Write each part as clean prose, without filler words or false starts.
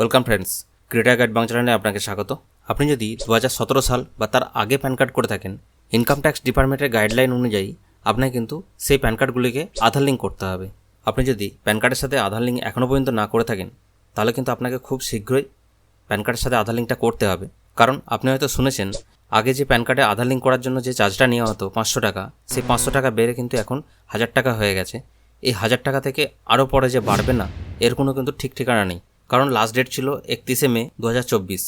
Welcome friends, creator guide Bangla চ্যানেলে আপনাকে স্বাগত। আপনি যদি 2017 সাল বা তার আগে প্যান কার্ড করে থাকেন, ইনকাম ট্যাক্স ডিপার্টমেন্টের গাইডলাইন অনুযায়ী আপনাকে কিন্তু সেই প্যান কার্ডগুলিকে আধার লিঙ্ক করতে হবে। আপনি যদি প্যান কার্ডের সাথে আধার লিঙ্ক এখনও পর্যন্ত না করে থাকেন, তাহলে কিন্তু আপনাকে খুব শীঘ্রই প্যান কার্ডের সাথে আধার লিঙ্কটা করতে হবে। কারণ আপনি হয়তো শুনেছেন, আগে যে প্যান কার্ডে আধার লিঙ্ক করার জন্য যে চার্জটা নেওয়া হতো 500 টাকা, সেই 500 টাকা বেড়ে কিন্তু এখন 1000 টাকা হয়ে গেছে। এই 1000 টাকা থেকে আরও পরে যে বাড়বে না, এর কোনো কিন্তু ঠিক ঠিকানা নেই। কারণ লাস্ট ডেট ছিল 31 মে 2024।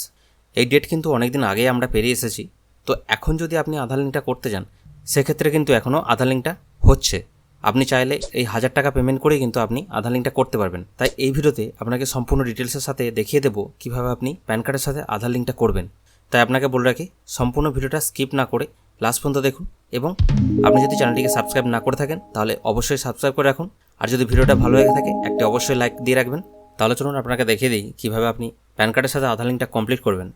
এই ডেট কিন্তু অনেক দিন আগেই আমরা পেরিয়ে এসেছি। তো এখন যদি আপনি আধার লিঙ্কটা করতে যান, সেক্ষেত্রে কিন্তু এখনও আধার লিঙ্কটা হচ্ছে। আপনি চাইলে এই 1000 টাকা পেমেন্ট করেই কিন্তু আপনি আধার লিঙ্কটা করতে পারবেন। তাই এই ভিডিওতে আপনাকে সম্পূর্ণ ডিটেলসের সাথে দেখিয়ে দেবো কীভাবে আপনি প্যান কার্ডের সাথে আধার লিঙ্কটা করবেন। তাই আপনাকে বলে রাখি, সম্পূর্ণ ভিডিওটা স্কিপ না করে লাস্ট পর্যন্ত দেখুন। এবং আপনি যদি চ্যানেলটিকে সাবস্ক্রাইব না করে থাকেন, তাহলে অবশ্যই সাবস্ক্রাইব করে রাখুন। আর যদি ভিডিওটা ভালো লেগে থাকে, একটি অবশ্যই লাইক দিয়ে রাখবেন। তাহলে চলুন আপনাকে দেখিয়ে দিই কীভাবে আপনি প্যান কার্ডের সাথে আধার লিঙ্কটা কমপ্লিট করবেন।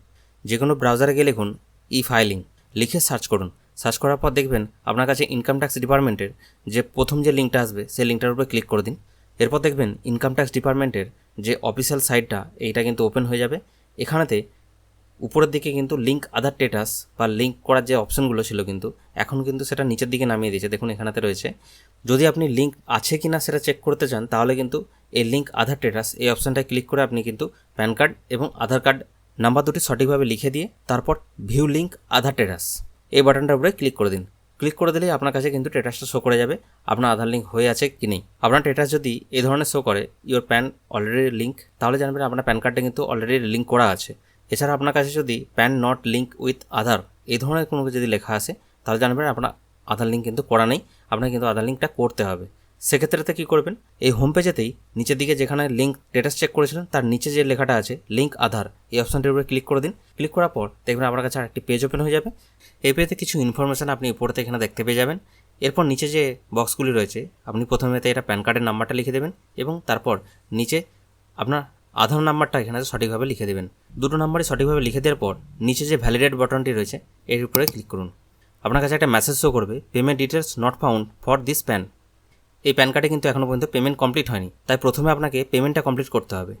যে কোনো ব্রাউজারে গিয়ে লিখুন ই ফাইলিং, লিখে সার্চ করুন। সার্চ করার পর দেখবেন আপনার কাছে ইনকাম ট্যাক্স ডিপার্টমেন্টের যে প্রথম যে লিঙ্কটা আসবে, সেই লিঙ্কটার উপরে ক্লিক করে দিন। এরপর দেখবেন ইনকাম ট্যাক্স ডিপার্টমেন্টের যে অফিসিয়াল সাইটটা, এইটা কিন্তু ওপেন হয়ে যাবে। এখানেতে উপরের দিকে কিন্তু লিঙ্ক আধার স্ট্যাটাস বা লিঙ্ক করার যে অপশনগুলো ছিল, কিন্তু এখন কিন্তু সেটা নিচের দিকে নামিয়ে দিয়েছে। দেখুন এখানেতে রয়েছে। যদি আপনি লিঙ্ক আছে কি না সেটা চেক করতে চান, তাহলে কিন্তু এই লিঙ্ক আধার স্ট্যাটাস এই অপশানটায় ক্লিক করে আপনি কিন্তু প্যান কার্ড এবং আধার কার্ড নাম্বার দুটি সঠিকভাবে লিখে দিয়ে তারপর ভিউ লিঙ্ক আধার স্ট্যাটাস এই বাটনটার উপরে ক্লিক করে দিন। ক্লিক করে দিলেই আপনার কাছে কিন্তু স্ট্যাটাসটা শো করে যাবে আপনার আধার লিঙ্ক হয়ে আছে কি নেই। আপনার স্ট্যাটাস যদি এই ধরনের শো করে ইওর প্যান অলরেডি লিঙ্ক, তাহলে জানবেন আপনার প্যান কার্ডটা কিন্তু অলরেডি লিঙ্ক করা আছে। এছাড়া আপনার কাছে যদি pan not link with Aadhaar এই ধরনের কোনো যদি লেখা আসে, তাহলে জানবেন আপনার আধার লিঙ্ক কিন্তু করা নেই, আপনাকে কিন্তু আধার লিঙ্কটা করতে হবে। সেক্ষেত্রে কী করবেন, এই হোম পেজেতেই নিচের দিকে যেখানে লিঙ্ক স্ট্যাটাস চেক করেছিলেন, তার নিচে যে লেখাটা আছে লিঙ্ক আধার, এই অপশানটির উপরে ক্লিক করে দিন। ক্লিক করার পর দেখবেন আপনার কাছে আরেকটি পেজ ওপেন হয়ে যাবে। এই পেজে কিছু ইনফরমেশান আপনি উপরেতে এখানে দেখতে পেয়ে যাবেন। এরপর নিচে যে বক্সগুলি রয়েছে, আপনি প্রথমেতে এটা প্যান কার্ডের নাম্বারটা লিখে দেবেন এবং তারপর নিচে আপনার আধার নাম্বারটা এখানে সঠিকভাবে লিখে দেবেন। দুটো নাম্বারই সঠিকভাবে লিখে দেওয়ার পর নিচে যে ভ্যালিডেট বাটনটি রয়েছে, এর উপরে ক্লিক করুন। আপনার কাছে একটা মেসেজ শো করবে, payment details not found for this pan. এই প্যান কার্ডে কিন্তু এখনও পর্যন্ত পেমেন্ট কমপ্লিট হয়নি, তাই প্রথমে আপনাকে পেমেন্টটা কমপ্লিট করতে হবে।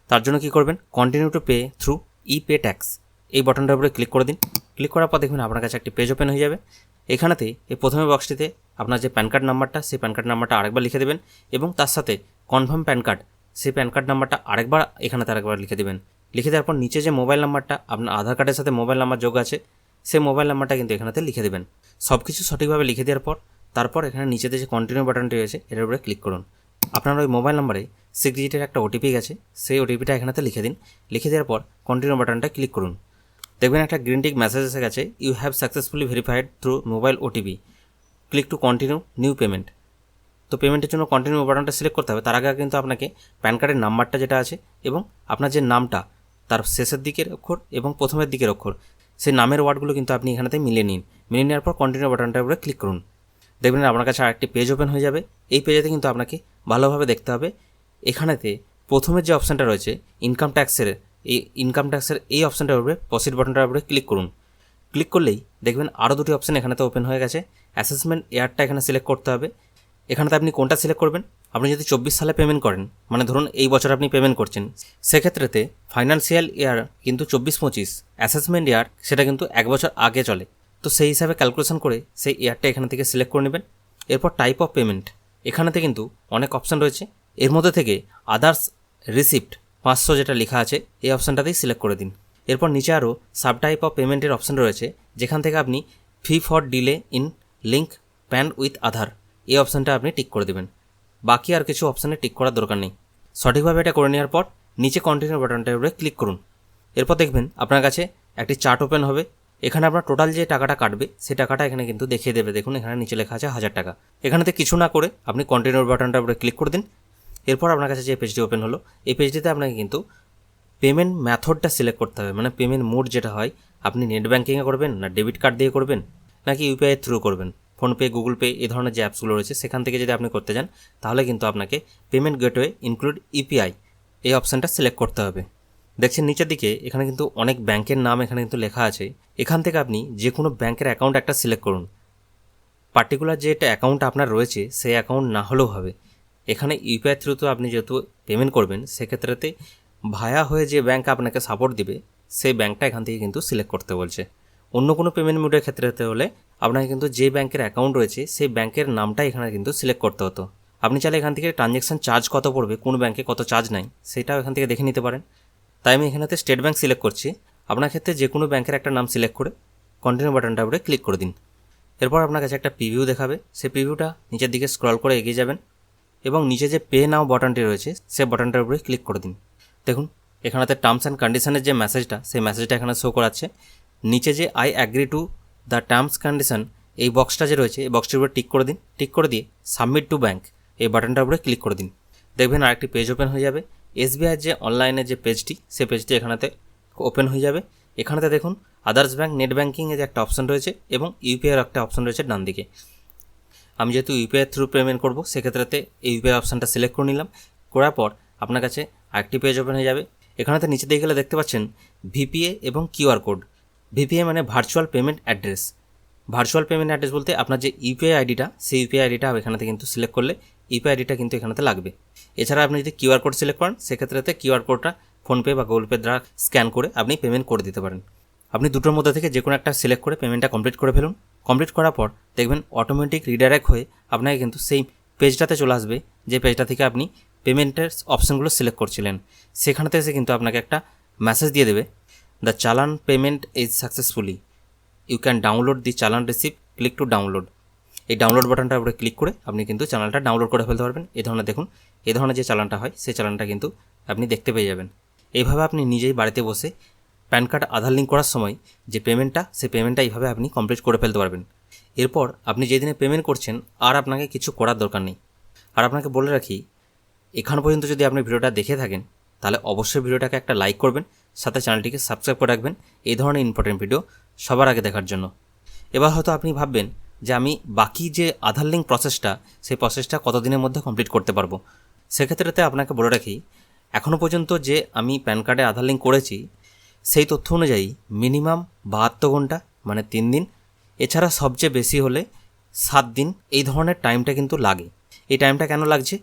তার জন্য কী করবেন, continue to pay through E pay tax এই বাটনটার উপরে ক্লিক করে দিন। ক্লিক করার পর দেখবেন আপনার কাছে একটি পেজ ওপেন হয়ে যাবে। এখানেতে এই প্রথমে বক্সটিতে আপনার যে প্যান কার্ড নাম্বারটা, সেই প্যান কার্ড নাম্বারটা আরেকবার লিখে দেবেন এবং তার সাথে কনফার্ম প্যান কার্ড, সেই প্যান কার্ড নাম্বারটা আরেকবার লিখে দেবেন। লিখে দেওয়ার পর নিচে যে মোবাইল নাম্বারটা আপনার আধার কার্ডের সাথে মোবাইল নাম্বার যোগ আছে, সেই মোবাইল নাম্বারটা কিন্তু এখানেতে লিখে দেবেন। সব কিছু সঠিকভাবে লিখে দেওয়ার পর তারপর এখানে নিচেতে যে কন্টিনিউ বাটনটি রয়েছে, এটার উপরে ক্লিক করুন। আপনার ওই মোবাইল নাম্বারে 6 ডিজিটের একটা ওটিপি গেছে, সেই ওটিপিটা এখানেতে লিখে দিন। লিখে দেওয়ার পর কন্টিনিউ বাটনটা ক্লিক করুন। দেখবেন একটা গ্রিন টিক মেসেজ এসে গেছে, you have successfully verified through mobile OTP, click to continue new payment. তো পেমেন্টের জন্য কন্টিনিউ বাটনটা সিলেক্ট করতে হবে। তার আগে কিন্তু আপনাকে প্যান কার্ডের নাম্বারটা যেটা আছে এবং আপনার যে নামটা, তার শেষের দিকের অক্ষর এবং প্রথমের দিকের অক্ষর, সেই নামের ওয়ার্ডগুলো কিন্তু আপনি এখানেতে মিলিয়ে নিন। মিলিয়ে নেওয়ার পর কন্টিনিউ বাটনটার উপরে ক্লিক করুন। দেখবেন আপনার কাছে আরেকটি পেজ ওপেন হয়ে যাবে। এই পেজেতে কিন্তু আপনাকে ভালোভাবে দেখতে হবে। এখানেতে প্রথমের যে অপশানটা রয়েছে ইনকাম ট্যাক্সের, এই অপশানটার উপরে প্রসিড বাটনটার উপরে ক্লিক করুন। ক্লিক করলেই দেখবেন আরও দুটি অপশান এখানেতে ওপেন হয়ে গেছে। অ্যাসেসমেন্ট ইয়ারটা এখানে সিলেক্ট করতে হবে। এখানেতে আপনি কোনটা সিলেক্ট করবেন, আপনি যদি 24 সালে পেমেন্ট করেন, মানে ধরুন এই বছর আপনি পেমেন্ট করছেন, সেক্ষেত্রেতে ফাইন্যান্সিয়াল ইয়ার কিন্তু 24-25, অ্যাসেসমেন্ট ইয়ার সেটা কিন্তু 1 বছর আগে চলে। তো সেই হিসাবে ক্যালকুলেশন করে সেই ইয়ারটা এখান থেকে সিলেক্ট করে নেবেন। এরপর টাইপ অফ পেমেন্ট, এখানেতে কিন্তু অনেক অপশান রয়েছে। এর মধ্যে থেকে আদার্স রিসিপ্ট 500 যেটা লেখা আছে, এই অপশানটাতেই সিলেক্ট করে দিন। এরপর নিচে আরও সাব টাইপ অফ পেমেন্টের অপশান রয়েছে, যেখান থেকে আপনি fee for delay in link PAN with Aadhaar এই অপশানটা আপনি টিক করে দেবেন। বাকি আর কিছু অপশানে টিক করার দরকার নেই। সঠিকভাবে এটা করে নেওয়ার পর নিচে কন্টিনিউ বাটনটার উপরে ক্লিক করুন। এরপর দেখবেন আপনার কাছে একটি চার্ট ওপেন হবে। এখানে আপনার টোটাল যে টাকাটা কাটবে, সেই টাকাটা এখানে কিন্তু দেখিয়ে দেবে। দেখুন এখানে নিচে লেখা আছে 1000 টাকা। এখানেতে কিছু না করে আপনি কন্টিনিউ বাটনটার উপরে ক্লিক করে দিন। এরপর আপনার কাছে যে পেজটি ওপেন হলো, এই পেজটিতে আপনাকে কিন্তু পেমেন্ট মেথডটা সিলেক্ট করতে হবে, মানে পেমেন্ট মোড যেটা হয়, আপনি নেট ব্যাঙ্কিংয়ে করবেন, না ডেবিট কার্ড দিয়ে করবেন, নাকি ইউপিআই থ্রু করবেন, ফোনপে, গুগল পে এই ধরনের যে অ্যাপসগুলো রয়েছে সেখান থেকে যদি আপনি করতে যান, তাহলে কিন্তু আপনাকে পেমেন্ট গেটওয়ে ইনক্লুড ইউপিআই এই অপশানটা সিলেক্ট করতে হবে। দেখছেন নিচের দিকে এখানে কিন্তু অনেক ব্যাংকের নাম এখানে কিন্তু লেখা আছে। এখান থেকে আপনি যে কোনো ব্যাংকের অ্যাকাউন্ট একটা সিলেক্ট করুন। পার্টিকুলার যে একটা অ্যাকাউন্ট আপনার রয়েছে, সেই অ্যাকাউন্ট না হলেও হবে। এখানে ইউপিআই থ্রুতে আপনি যেহেতু পেমেন্ট করবেন, সেক্ষেত্রেতে ভায়া হয়ে যে ব্যাঙ্ক আপনাকে সাপোর্ট দিবে সেই ব্যাঙ্কটা এখান থেকে কিন্তু সিলেক্ট করতে বলছে। অন্য কোনো পেমেন্ট মোডের ক্ষেত্রে হতে হলে আপনাকে কিন্তু যে ব্যাঙ্কের অ্যাকাউন্ট রয়েছে সেই ব্যাঙ্কের নামটা এখানে কিন্তু সিলেক্ট করতে হতো। আপনি চাইলে এখান থেকে ট্রানজ্যাকশন চার্জ কত পড়বে, কোন ব্যাঙ্কে কত চার্জ নাই, সেটাও এখান থেকে দেখে নিতে পারেন। তাই আমি এখানেতে স্টেট ব্যাঙ্ক সিলেক্ট করছি। আপনার ক্ষেত্রে যে কোনো ব্যাঙ্কের একটা নাম সিলেক্ট করে কন্টিনিউ বাটনটা উপরে ক্লিক করে দিন। এরপর আপনার কাছে একটা প্রিভিউ দেখাবে, সেই প্রিভিউটা নিচের দিকে স্ক্রল করে এগিয়ে যাবেন এবং নিচে যে পে নাও বাটনটি রয়েছে সেই বাটনটার উপরে ক্লিক করে দিন। দেখুন এখানেতে টার্মস অ্যান্ড কন্ডিশনের যে মেসেজটা, সেই মেসেজটা এখানে শো করাচ্ছে। নিচে যে I agree to the terms condition এই বক্সটা যে রয়েছে এই বক্সটির উপরে টিক করে দিন। টিক করে দিয়ে সাবমিট টু ব্যাঙ্ক এই বাটনটার উপরে ক্লিক করে দিন। দেখবেন আরেকটি পেজ ওপেন হয়ে যাবে। এসবিআই যে অনলাইনে যে পেজটি, সেই পেজটি এখানেতে ওপেন হয়ে যাবে। এখানেতে দেখুন আদার্স ব্যাঙ্ক, নেট ব্যাঙ্কিংয়ে যে একটা অপশন রয়েছে এবং ইউপিআইয়ের একটা অপশন রয়েছে ডান দিকে। আমি যেহেতু ইউপিআই থ্রু পেমেন্ট করব সেক্ষেত্রেতে এই ইউপিআই অপশানটা সিলেক্ট করে নিলাম। করার পর আপনার কাছে আরেকটি পেজ ওপেন হয়ে যাবে। এখানেতে নিচে দিকে গেলে দেখতে পাচ্ছেন ভিপিএ এবং কিউআর কোড। ভিপিএ মানে virtual payment address. Virtual payment address বলতে আপনার যে ইউপিআই আইডিটা, সেই ইউপিআই আইডিটা এখানেতে কিন্তু সিলেক্ট করলে ইউপিআই আইডিটা কিন্তু এখানেতে লাগবে। এছাড়া আপনি যদি কিউআর কোড সিলেক্ট করেন সেক্ষেত্রেতে কিউআর কোডটা ফোনপে বা গুগল পে দ্বারা স্ক্যান করে আপনি পেমেন্ট করে দিতে পারেন। আপনি দুটোর মধ্যে থেকে যে কোনো একটা সিলেক্ট করে পেমেন্টটা কমপ্লিট করে ফেলুন। কমপ্লিট করার পর দেখবেন অটোমেটিক রিডাইরেক্ট হয়ে আপনাকে কিন্তু সেই পেজটাতে চলে আসবে যে পেজটা থেকে আপনি পেমেন্টের অপশানগুলো সিলেক্ট করছিলেন। সেখানেতে এসে কিন্তু আপনাকে একটা মেসেজ দিয়ে দেবে, the challan payment is successfully, you can download the challan receipt, click to download. এই ডাউনলোড বাটনটার উপরে ক্লিক করে আপনি কিন্তু চালানটা ডাউনলোড করে ফেলতে পারবেন। এই ধরনের দেখুন, এই ধরনের যে চালানটা হয় সেই চালানটা কিন্তু আপনি দেখতে পেয়ে যাবেন। এইভাবে আপনি নিজেই বাড়িতে বসে প্যান কার্ড আধার লিঙ্ক করার সময় যে পেমেন্টটা, সেই পেমেন্টটা এইভাবে আপনি কমপ্লিট করে ফেলতে পারবেন। এরপর আপনি যেদিনে পেমেন্ট করছেন আর আপনাকে কিছু করার দরকার নেই। আর আপনাকে বলে রাখি, এখান পর্যন্ত যদি আপনি ভিডিওটা দেখে থাকেন তাহলে অবশ্যই ভিডিওটাকে একটা লাইক করবেন, সাথে চ্যানেলটিকে সাবস্ক্রাইব করে রাখবেন এই ধরনের ইম্পর্টেন্ট ভিডিও সবার আগে দেখার জন্য। এবার হয়তো আপনি ভাববেন যে আমি বাকি যে আধার লিঙ্ক প্রসেসটা, সেই প্রসেসটা কতদিনের মধ্যে কমপ্লিট করতে পারবো। সেক্ষেত্রেতে আপনাকে বলে রাখি, এখনও পর্যন্ত যে আমি প্যান কার্ডে আধার লিঙ্ক করেছি সেই তথ্য অনুযায়ী মিনিমাম 72 ঘন্টা মানে 3 দিন, এছাড়া সবচেয়ে বেশি হলে 7 দিন এই ধরনের টাইমটা কিন্তু লাগে। এই টাইমটা কেন লাগছে?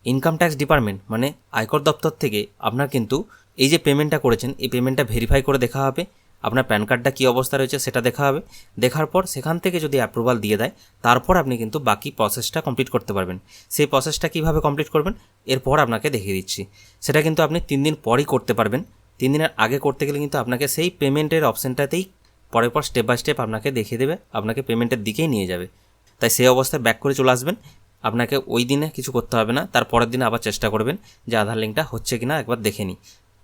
ইনকাম ট্যাক্স ডিপার্টমেন্ট মানে আয়কর দপ্তর থেকে আপনার কিন্তু এই যে পেমেন্টটা করেছেন এই পেমেন্টটা ভেরিফাই করে দেখা হবে, আপনার প্যান কার্ডটা কী অবস্থা রয়েছে সেটা দেখা হবে। দেখার পর সেখান থেকে যদি অ্যাপ্রুভাল দিয়ে দেয় তারপর আপনি কিন্তু বাকি প্রসেসটা কমপ্লিট করতে পারবেন। সেই প্রসেসটা কীভাবে কমপ্লিট করবেন এরপর আপনাকে দেখিয়ে দিচ্ছি। সেটা কিন্তু আপনি 3 দিন পরই করতে পারবেন। 3 দিনের আগে করতে গেলে কিন্তু আপনাকে সেই পেমেন্টের অপশানটাতেই পরের পর স্টেপ বাই স্টেপ আপনাকে দেখিয়ে দেবে, আপনাকে পেমেন্টের দিকেই নিয়ে যাবে। তাই সেই অবস্থায় ব্যাক করে চলে আসবেন। আপনাকে ওই দিনে কিছু করতে হবে না, তার পরের দিনে আবার চেষ্টা করবেন যে আধার লিঙ্কটা হচ্ছে কি না একবার দেখে নিই।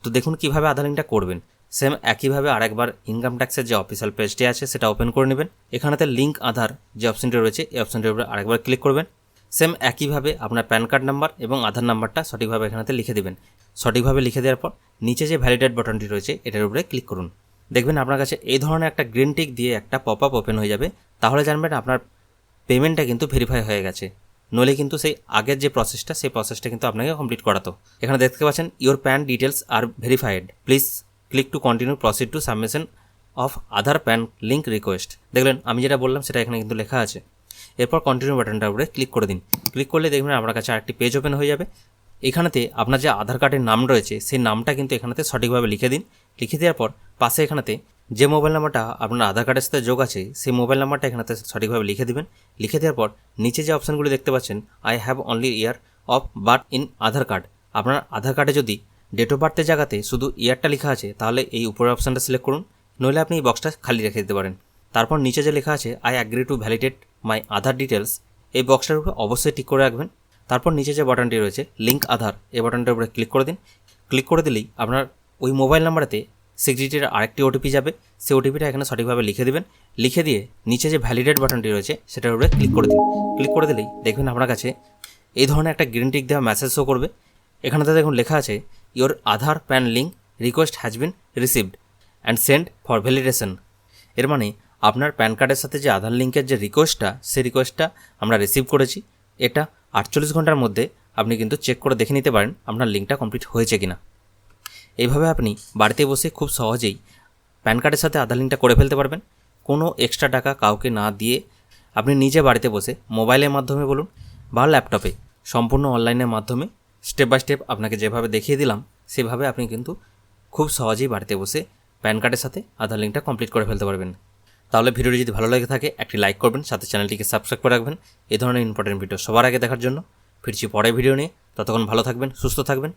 তো দেখুন কীভাবে আধার লিঙ্কটা করবেন। সেম একইভাবে আরেকবার ইনকাম ট্যাক্সের যে অফিসিয়াল পেজটি আছে সেটা ওপেন করে নেবেন। এখানেতে লিঙ্ক আধার যে অপশানটি রয়েছে এই অপশানটির উপরে আরেকবার ক্লিক করবেন। সেম একইভাবে আপনার প্যান কার্ড নাম্বার এবং আধার নাম্বারটা সঠিকভাবে এখানেতে লিখে দেবেন। সঠিকভাবে লিখে দেওয়ার পর নিচে যে ভ্যালিডেট বাটনটি রয়েছে এটার উপরে ক্লিক করুন। দেখবেন আপনার কাছে এই ধরনের একটা গ্রিন টিক দিয়ে একটা পপ আপ ওপেন হয়ে যাবে। তাহলে জানবেন আপনার পেমেন্টটা কিন্তু ভেরিফাই হয়ে গেছে। নইলে কিন্তু সেই আগের যে প্রসেসটা সেই প্রসেসটা কিন্তু আপনাকে কমপ্লিট করাতো। এখানে দেখতে পাচ্ছেন your PAN details are verified, please click to continue proceed to submission of Aadhaar PAN link request. দেখলেন আমি যেটা বললাম সেটা এখানে কিন্তু লেখা আছে। এরপর কন্টিনিউ বাটনটার উপরে ক্লিক করে দিন। ক্লিক করলে দেখবেন আপনার কাছে আরেকটি পেজ ওপেন হয়ে যাবে। এখানেতে আপনার যে আধার কার্ডের নাম রয়েছে সেই নামটা কিন্তু এখানেতে সঠিকভাবে লিখে দিন। লিখে দেওয়ার পর পাশে এখানেতে যে মোবাইল নাম্বারটা আপনার আধার কার্ডের সাথে যোগ আছে সেই মোবাইল নাম্বারটা এখানেতে সঠিকভাবে লিখে দেবেন। লিখে দেওয়ার পর নিচে যে অপশানগুলি দেখতে পাচ্ছেন I have only year of birth in Aadhaar card, আপনার আধার কার্ডে যদি ডেট অফ বার্থের জায়গাতে শুধু ইয়ারটা লেখা আছে তাহলে এই উপরের অপশানটা সিলেক্ট করুন, নইলে আপনি এই বক্সটা খালি রেখে দিতে পারেন। তারপর নিচে যে লেখা আছে I agree to validate my Aadhaar details এই বক্সটার উপরে অবশ্যই টিক করে রাখবেন। তারপর নিচে যে বাটনটি রয়েছে লিঙ্ক আধার এই বাটনটার উপরে ক্লিক করে দিন। ক্লিক করে দিলেই আপনার ওই মোবাইল নাম্বারেতে 6 ডিজিটের আরেকটি ওটিপি যাবে, সেই ওটিপিটা এখানে সঠিকভাবে লিখে দেবেন। লিখে দিয়ে নিচে যে ভ্যালিডেট বাটনটি রয়েছে সেটার উপরে ক্লিক করে দিন। ক্লিক করে দিলেই দেখবেন আপনার কাছে এই ধরনের একটা গ্রিন টিক দেওয়া মেসেজ শো করবে। এখানেতে দেখুন লেখা আছে your Aadhaar PAN link request has been received and send for validation. এর মানে আপনার প্যান কার্ডের সাথে যে আধার লিঙ্কের যে রিকোয়েস্টটা সেই রিকোয়েস্টটা আমরা রিসিভ করেছি। এটা 48 ঘন্টার মধ্যে আপনি কিন্তু চেক করে দেখে নিতে পারেন আপনার লিঙ্কটা কমপ্লিট হয়েছে কিনা। এইভাবে আপনি বাড়িতে বসে খুব সহজেই প্যান কার্ডের সাথে আধার লিঙ্কটা করে ফেলতে পারবেন। কোনো এক্সট্রা টাকা কাউকে না দিয়ে আপনি নিজে বাড়িতে বসে মোবাইলের মাধ্যমে বলুন বা ল্যাপটপে সম্পূর্ণ অনলাইনের মাধ্যমে স্টেপ বাই স্টেপ আপনাকে যেভাবে দেখিয়ে দিলাম সেভাবে আপনি কিন্তু খুব সহজেই বাড়িতে বসে প্যান কার্ডের সাথে আধার লিঙ্কটা কমপ্লিট করে ফেলতে পারবেন। তাহলে ভিডিওটি যদি ভালো লাগে থাকে একটি লাইক করবেন, সাথে চ্যানেলটিকে সাবস্ক্রাইব করে রাখবেন এই ধরনের ইম্পর্টেন্ট ভিডিও সবার আগে দেখার জন্য। ফিরছি পরের ভিডিও নিয়ে, ততক্ষণ ভালো থাকবেন, সুস্থ থাকবেন।